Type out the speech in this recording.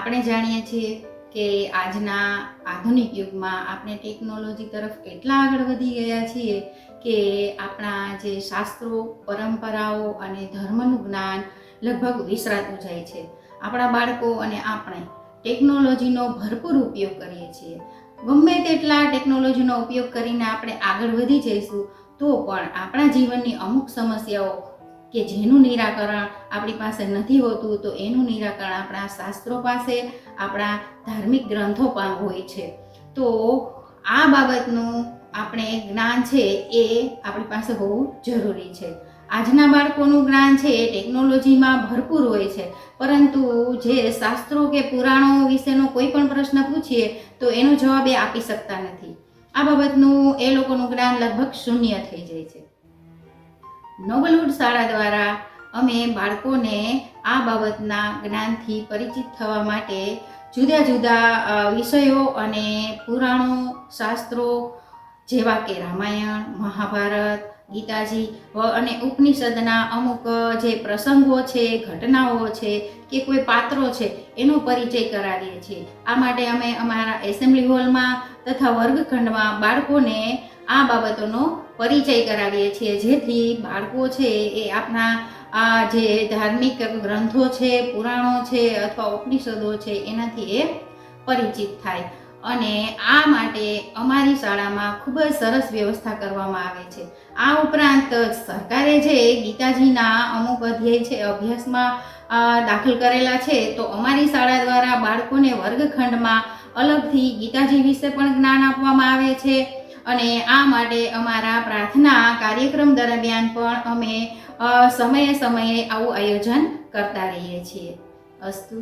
આપણે જાણીએ છીએ કે આજના આધુનિક યુગમાં આપણે ટેકનોલોજી તરફ એટલા આગળ વધી ગયા છીએ કે આપણા જે શાસ્ત્રો, પરંપરાઓ અને ધર્મનું જ્ઞાન લગભગ વિસરાતું જાય છે. આપણા બાળકો અને આપણે ટેકનોલોજીનો ભરપૂર ઉપયોગ કરીએ છીએ. ગમે તેટલા ટેકનોલોજીનો ઉપયોગ કરીને આપણે આગળ વધી જઈશું તો પણ આપણા જીવનની અમુક સમસ્યાઓ કે જેનું નિરાકરણ આપણી પાસે નથી હોતું, તો એનું નિરાકરણ આપણા શાસ્ત્રો પાસે, આપણા ધાર્મિક ગ્રંથો પણ હોય છે. તો આ બાબતનું આપણે જ્ઞાન છે એ આપણી પાસે હોવું જરૂરી છે. આજના બાળકોનું જ્ઞાન છે એ ટેકનોલોજીમાં ભરપૂર હોય છે, પરંતુ જે શાસ્ત્રો કે પુરાણો વિશેનો કોઈ પણ પ્રશ્ન પૂછીએ તો એનો જવાબ એ આપી શકતા નથી. આ બાબતનું એ લોકોનું જ્ઞાન લગભગ શૂન્ય થઈ જાય છે. નોબલહુડ શાળા દ્વારા અમે બાળકોને આ બાબતના જ્ઞાનથી પરિચિત થવા માટે જુદા જુદા વિષયો અને પુરાણો, શાસ્ત્રો જેવા કે રામાયણ, મહાભારત, ગીતાજી અને ઉપનિષદના અમુક જે પ્રસંગો છે, ઘટનાઓ છે કે કોઈ પાત્રો છે એનો પરિચય કરાવીએ છીએ. આ માટે અમે અમારા એસેમ્બલી હોલમાં તથા વર્ગખંડમાં બાળકોને આ બાબતોનો પરિચય કરાવીએ છીએ, જેથી બાળકો છે એ આપણા આ જે ધાર્મિક ગ્રંથો છે, પુરાણો છે અથવા ઉપનિષદો છે એનાથી એ પરિચિત થાય. અને આ માટે અમારી શાળામાં ખૂબ જ સરસ વ્યવસ્થા કરવામાં આવે છે. આ ઉપરાંત સરકારે જે ગીતાજીના અમુક અધ્યાય છે અભ્યાસમાં દાખલ કરેલા છે, તો અમારી શાળા દ્વારા બાળકોને વર્ગખંડમાં અલગથી ગીતાજી વિશે પણ જ્ઞાન આપવામાં આવે છે. અને આ માટે અમારા પ્રાર્થના કાર્યક્રમ દરમિયાન પણ અમે સમયે સમયે આવું આયોજન કરતા રહીએ છીએ. અસ્તુ.